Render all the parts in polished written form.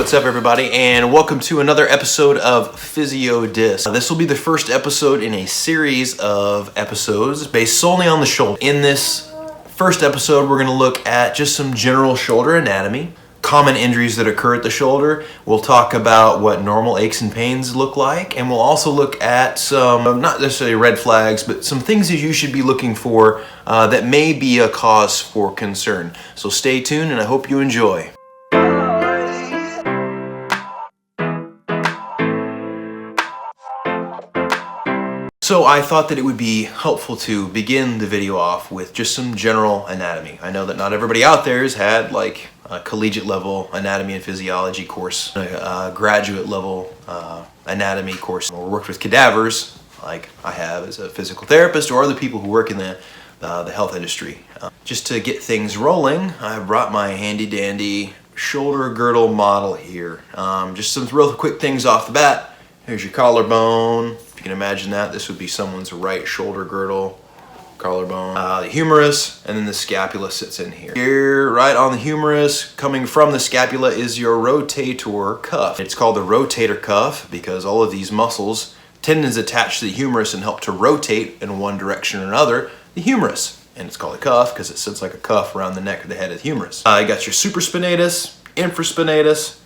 what's up everybody, and welcome to another episode of Physio Disc. This will be the first episode in a series of episodes based solely on the shoulder. In this first episode, we're going to look at just some general shoulder anatomy, common injuries that occur at the shoulder. We'll talk about what normal aches and pains look like, and we'll also look at some, not necessarily red flags, but some things that you should be looking for that may be a cause for concern. So stay tuned, and I hope you enjoy. So I thought that it would be helpful to begin the video off with just some general anatomy. I know that not everybody out there has had like a collegiate level anatomy and physiology course, a graduate level anatomy course, or worked with cadavers like I have as a physical therapist or other people who work in the health industry. Just to get things rolling, I brought my handy dandy shoulder girdle model here. Just some real quick things off the bat. Here's your collarbone. If you can imagine that, this would be someone's right shoulder girdle, collarbone, the humerus, and then the scapula sits in here. Here, right on the humerus, coming from the scapula is your rotator cuff. It's called the rotator cuff because all of these muscles, tendons attach to the humerus and help to rotate in one direction or another, the humerus. And it's called a cuff because it sits like a cuff around the neck or the head of the humerus. You got your supraspinatus, infraspinatus,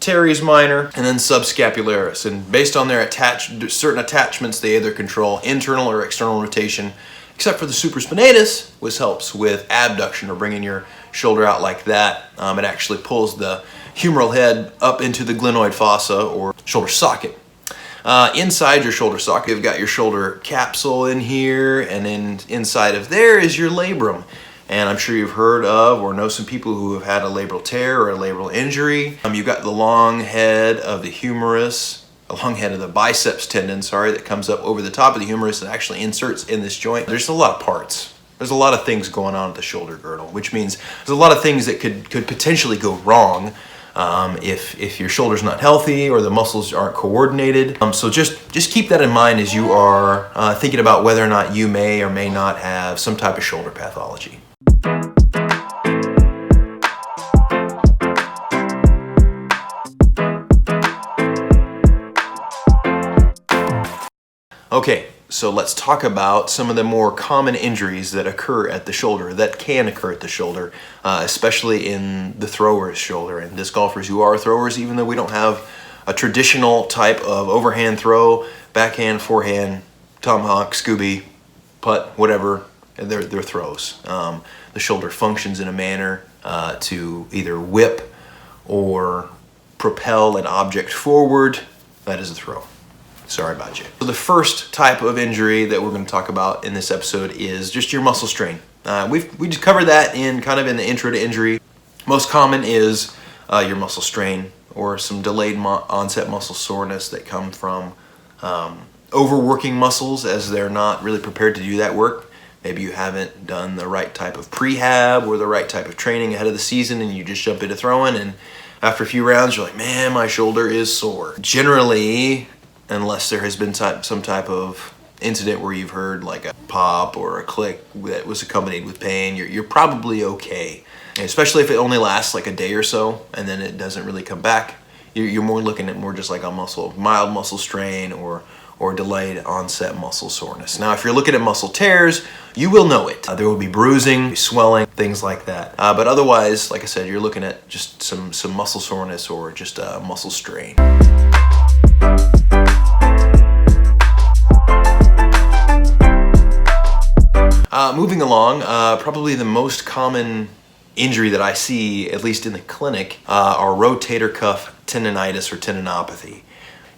teres minor, and then subscapularis. And based on their certain attachments, they either control internal or external rotation, except for the supraspinatus, which helps with abduction or bringing your shoulder out like that. It actually pulls the humeral head up into the glenoid fossa or shoulder socket. Inside your shoulder socket, you've got your shoulder capsule in here, and then inside of there is your labrum. And I'm sure you've heard of or know some people who have had a labral tear or a labral injury. You've got the long head of the humerus, the long head of the biceps tendon, that comes up over the top of the humerus and actually inserts in this joint. There's a lot of parts. There's a lot of things going on at the shoulder girdle, which means there's a lot of things that could potentially go wrong if your shoulder's not healthy or the muscles aren't coordinated. So just keep that in mind as you are thinking about whether or not you may or may not have some type of shoulder pathology. Okay, so let's talk about some of the more common injuries that occur at the shoulder, that can occur at the shoulder, especially in the thrower's shoulder. And disc golfers who are throwers, even though we don't have a traditional type of overhand throw, backhand, forehand, tomahawk, scooby, putt, whatever, they're throws. The shoulder functions in a manner to either whip or propel an object forward. That is a throw. Sorry about you. So the first type of injury that we're going to talk about in this episode is just your muscle strain. We just covered that in the intro to injury. Most common is your muscle strain or some delayed onset muscle soreness that come from overworking muscles as they're not really prepared to do that work. Maybe you haven't done the right type of prehab or the right type of training ahead of the season and you just jump into throwing, and after a few rounds you're like, man, my shoulder is sore. Generally, unless there has been some type of incident where you've heard like a pop or a click that was accompanied with pain, you're probably okay. And especially if it only lasts like a day or so and then it doesn't really come back, you're more looking at more just like a mild muscle strain or delayed onset muscle soreness. Now, if you're looking at muscle tears, you will know it. There will be bruising, swelling, things like that. But otherwise, like I said, you're looking at just some muscle soreness or just a muscle strain. Moving along, probably the most common injury that I see, at least in the clinic, are rotator cuff tendinitis or tendinopathy.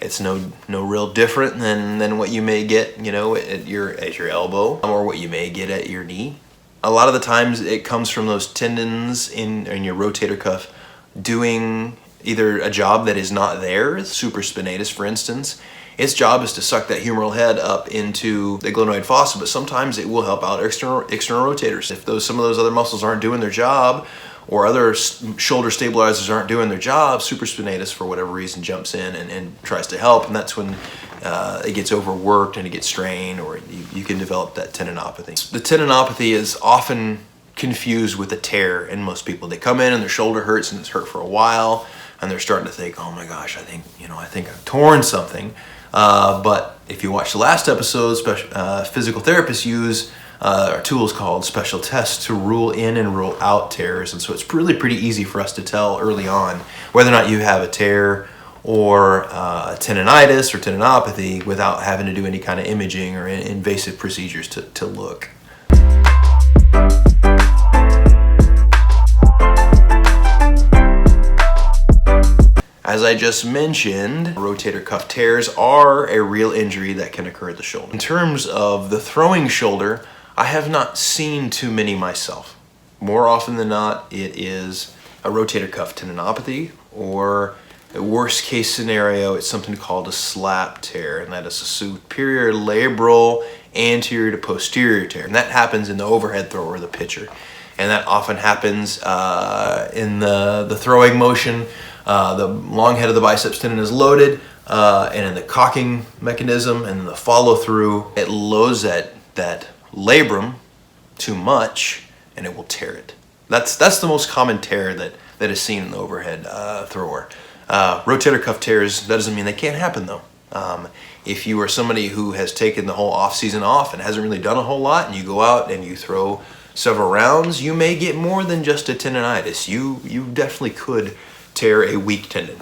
It's no real different than what you may get, at your elbow or what you may get at your knee. A lot of the times it comes from those tendons in your rotator cuff doing either a job that is not there, supraspinatus for instance. Its job is to suck that humeral head up into the glenoid fossa, but sometimes it will help out external rotators. If some of those other muscles aren't doing their job, or other shoulder stabilizers aren't doing their job, supraspinatus for whatever reason jumps in and tries to help, and that's when it gets overworked and it gets strained, or you can develop that tendinopathy. The tendinopathy is often confused with a tear in most people. They come in and their shoulder hurts and it's hurt for a while. and they're starting to think, oh my gosh, I think I've torn something. But if you watch the last episode, physical therapists use tools called special tests to rule in and rule out tears. And so it's really pretty easy for us to tell early on whether or not you have a tear or tendinitis or tendinopathy without having to do any kind of imaging or invasive procedures to look. As I just mentioned, rotator cuff tears are a real injury that can occur at the shoulder. In terms of the throwing shoulder, I have not seen too many myself. More often than not, it is a rotator cuff tendinopathy, or a worst case scenario, it's something called a slap tear, and that is a superior labral anterior to posterior tear. And that happens in the overhead throw or the pitcher. And that often happens in the throwing motion. The long head of the biceps tendon is loaded, and in the cocking mechanism and the follow through, it loads that labrum too much, and it will tear it. That's the most common tear that is seen in the overhead thrower. Rotator cuff tears, that doesn't mean they can't happen though. If you are somebody who has taken the whole off season off and hasn't really done a whole lot, and you go out and you throw several rounds, you may get more than just a tendinitis. You definitely could tear a weak tendon.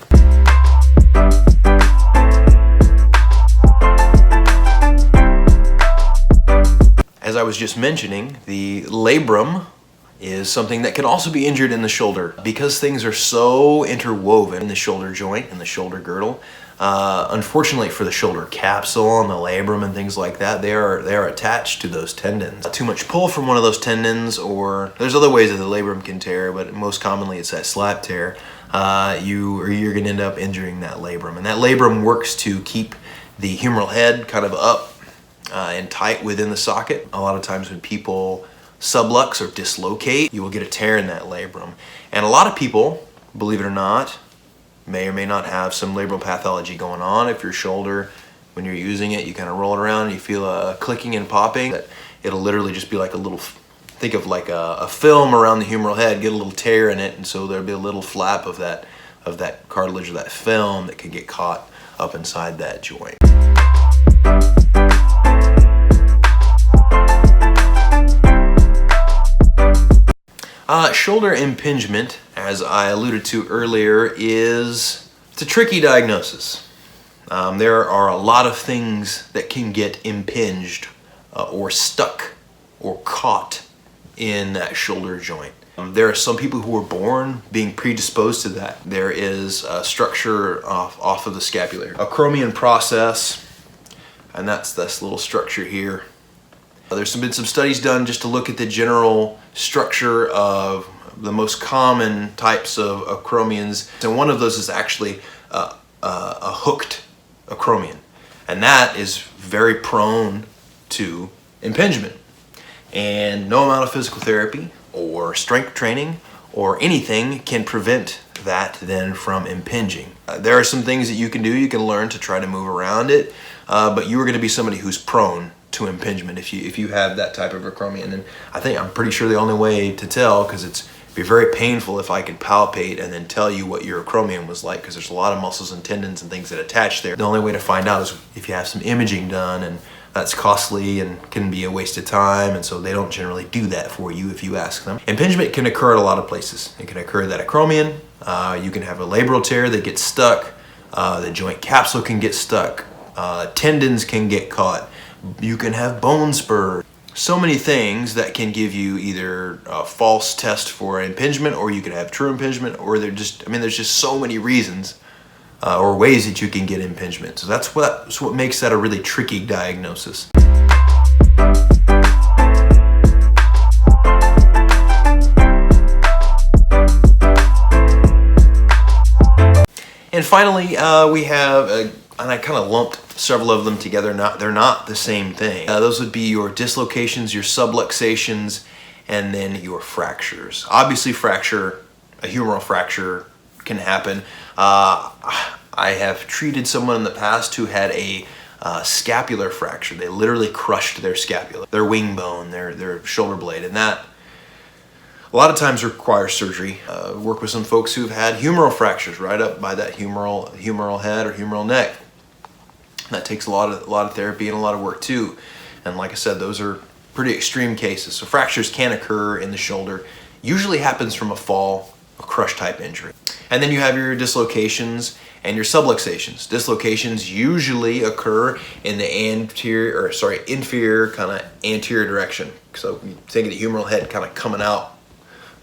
As I was just mentioning, the labrum is something that can also be injured in the shoulder because things are so interwoven in the shoulder joint and the shoulder girdle. Unfortunately for the shoulder capsule and the labrum and things like that, they are attached to those tendons. Too much pull from one of those tendons, or there's other ways that the labrum can tear, but most commonly it's that slap tear. You're going to end up injuring that labrum, and that labrum works to keep the humeral head kind of up and tight within the socket. A lot of times when people sublux or dislocate, you will get a tear in that labrum. And a lot of people, believe it or not, may or may not have some labral pathology going on. If your shoulder, when you're using it, you kind of roll it around and you feel a clicking and popping, that it'll literally just be like a little, think of like a film around the humeral head, get a little tear in it, and so there'll be a little flap of that cartilage or that film that can get caught up inside that joint. Shoulder impingement, as I alluded to earlier, it's a tricky diagnosis. There are a lot of things that can get impinged or stuck or caught in that shoulder joint. There are some people who are born being predisposed to that. There is a structure off of the scapula, acromion process, and that's this little structure here. There's been some studies done just to look at the general structure of the most common types of acromions, and one of those is actually a hooked acromion, and that is very prone to impingement. And no amount of physical therapy or strength training or anything can prevent that then from impinging. There are some things that you can do. You can learn to try to move around it, but you are going to be somebody who's prone to impingement if you have that type of acromion. And I'm pretty sure the only way to tell, because it'd be very painful if I could palpate and then tell you what your acromion was like, because there's a lot of muscles and tendons and things that attach there. The only way to find out is if you have some imaging done, and that's costly and can be a waste of time, and so they don't generally do that for you if you ask them. Impingement can occur at a lot of places. It can occur at that acromion. You can have a labral tear that gets stuck. The joint capsule can get stuck. Tendons can get caught. You can have bone spurs. So many things that can give you either a false test for impingement, or you can have true impingement, or there's just so many reasons or ways that you can get impingement. So that's what makes that a really tricky diagnosis. And finally, we have, and I kind of lumped several of them together. They're not the same thing. Those would be your dislocations, your subluxations, and then your fractures. Obviously, a humeral fracture can happen. I have treated someone in the past who had a scapular fracture. They literally crushed their scapula, their wing bone, their shoulder blade, and that, a lot of times require surgery. Work with some folks who've had humeral fractures right up by that humeral head or humeral neck. That takes a lot of therapy and a lot of work too. And like I said, those are pretty extreme cases. So fractures can occur in the shoulder. Usually happens from a fall, a crush type injury. And then you have your dislocations and your subluxations. Dislocations usually occur in the inferior kind of anterior direction. So you think of the humeral head kind of coming out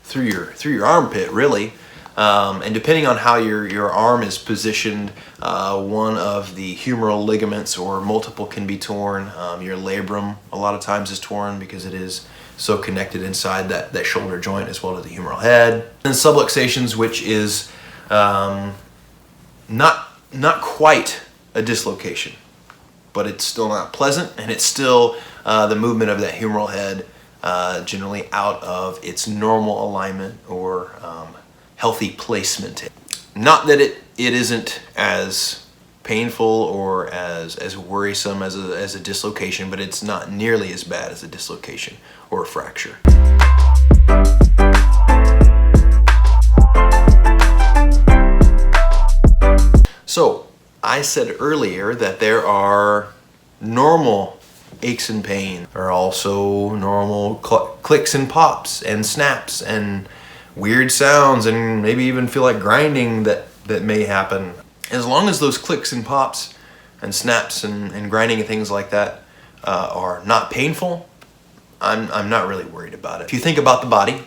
through your armpit, really. And depending on how your arm is positioned, one of the humeral ligaments or multiple can be torn. Your labrum a lot of times is torn because it is so connected inside that shoulder joint as well as the humeral head. And subluxations, which is not quite a dislocation, but it's still not pleasant, and it's still the movement of that humeral head generally out of its normal alignment or healthy placement. Not that it isn't as painful or as worrisome as a dislocation, but it's not nearly as bad as a dislocation or a fracture. So I said earlier that there are normal aches and pains. There are also normal clicks and pops and snaps and weird sounds, and maybe even feel like grinding that may happen. As long as those clicks and pops and snaps and grinding and things like that are not painful, I'm not really worried about it. If you think about the body,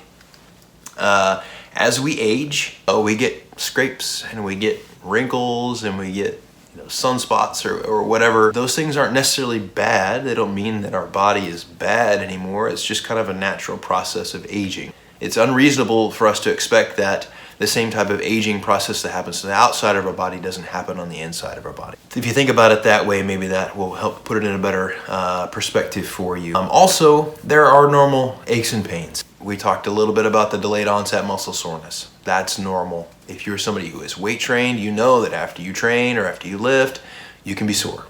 as we age, we get scrapes and we get wrinkles and we get sunspots or whatever. Those things aren't necessarily bad. They don't mean that our body is bad anymore. It's just kind of a natural process of aging. It's unreasonable for us to expect that the same type of aging process that happens to the outside of our body doesn't happen on the inside of our body. If you think about it that way, maybe that will help put it in a better perspective for you. Also, there are normal aches and pains. We talked a little bit about the delayed onset muscle soreness. That's normal. If you're somebody who is weight trained, you know that after you train or after you lift, you can be sore,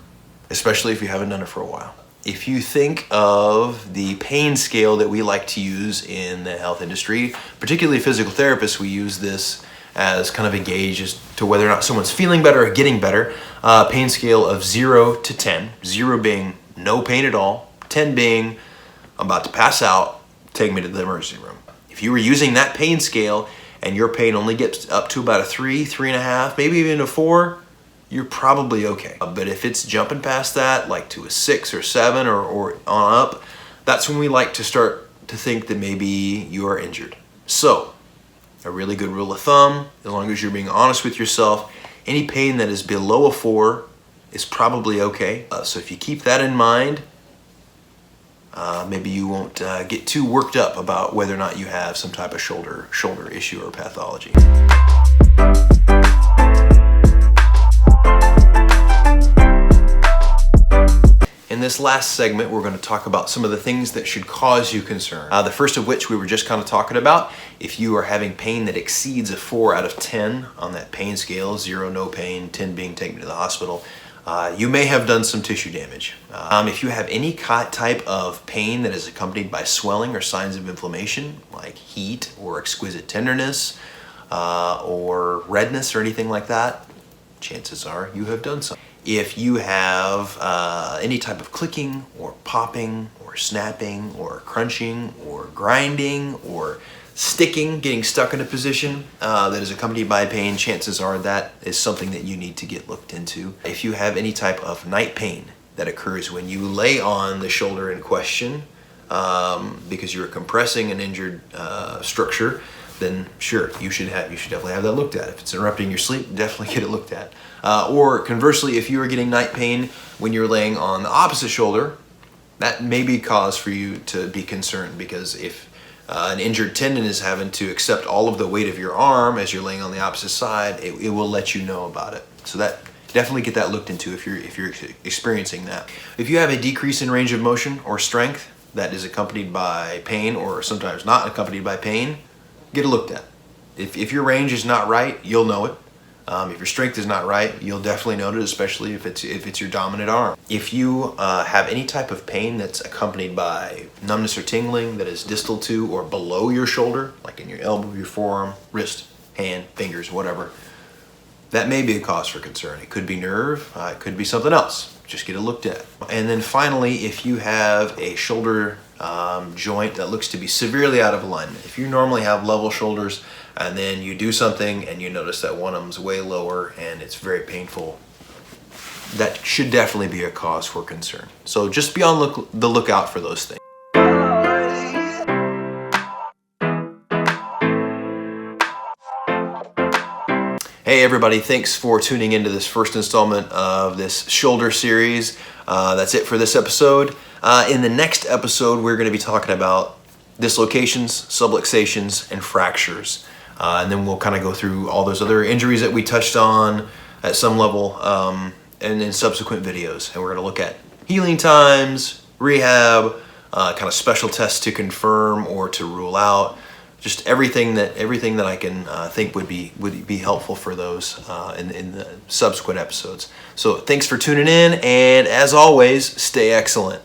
especially if you haven't done it for a while. If you think of the pain scale that we like to use in the health industry, particularly physical therapists, we use this as kind of a gauge as to whether or not someone's feeling better or getting better. Pain scale of 0 to 10, 0 being no pain at all, 10 being I'm about to pass out, take me to the emergency room. If you were using that pain scale and your pain only gets up to about a 3, 3.5, maybe even a 4, you're probably okay. But if it's jumping past that, like to a 6 or 7 or on up, that's when we like to start to think that maybe you are injured. So, a really good rule of thumb, as long as you're being honest with yourself, any pain that is below a 4 is probably okay. So if you keep that in mind, maybe you won't get too worked up about whether or not you have some type of shoulder issue or pathology. In this last segment, we're going to talk about some of the things that should cause you concern. The first of which we were just kind of talking about. If you are having pain that exceeds a 4 out of 10 on that pain scale, 0 no pain, 10 being taken to the hospital, you may have done some tissue damage. If you have any type of pain that is accompanied by swelling or signs of inflammation, like heat or exquisite tenderness or redness or anything like that, chances are you have done something. If you have any type of clicking or popping or snapping or crunching or grinding or sticking, getting stuck in a position that is accompanied by pain, chances are that is something that you need to get looked into. If you have any type of night pain that occurs when you lay on the shoulder in question because you're compressing an injured structure, then sure, you should definitely have that looked at. If it's interrupting your sleep, definitely get it looked at. Or conversely, if you are getting night pain when you're laying on the opposite shoulder, that may be cause for you to be concerned, because if an injured tendon is having to accept all of the weight of your arm as you're laying on the opposite side, it will let you know about it. So that definitely get that looked into if you're experiencing that. If you have a decrease in range of motion or strength that is accompanied by pain or sometimes not accompanied by pain, get it looked at. If your range is not right, you'll know it. If your strength is not right, you'll definitely notice it, especially if it's your dominant arm. If you have any type of pain that's accompanied by numbness or tingling that is distal to or below your shoulder, like in your elbow, your forearm, wrist, hand, fingers, whatever, that may be a cause for concern. It could be nerve, it could be something else. Just get it looked at. And then finally, if you have a shoulder joint that looks to be severely out of alignment, if you normally have level shoulders and then you do something and you notice that one of them's way lower and it's very painful, that should definitely be a cause for concern. So just be on the lookout for those things. Hey everybody, thanks for tuning into this first installment of this shoulder series. That's it for this episode. In the next episode, we're going to be talking about dislocations, subluxations, and fractures. And then we'll kind of go through all those other injuries that we touched on at some level and in subsequent videos. And we're going to look at healing times, rehab, kind of special tests to confirm or to rule out. Just everything that I can think would be helpful for those in the subsequent episodes. So thanks for tuning in, and as always, stay excellent.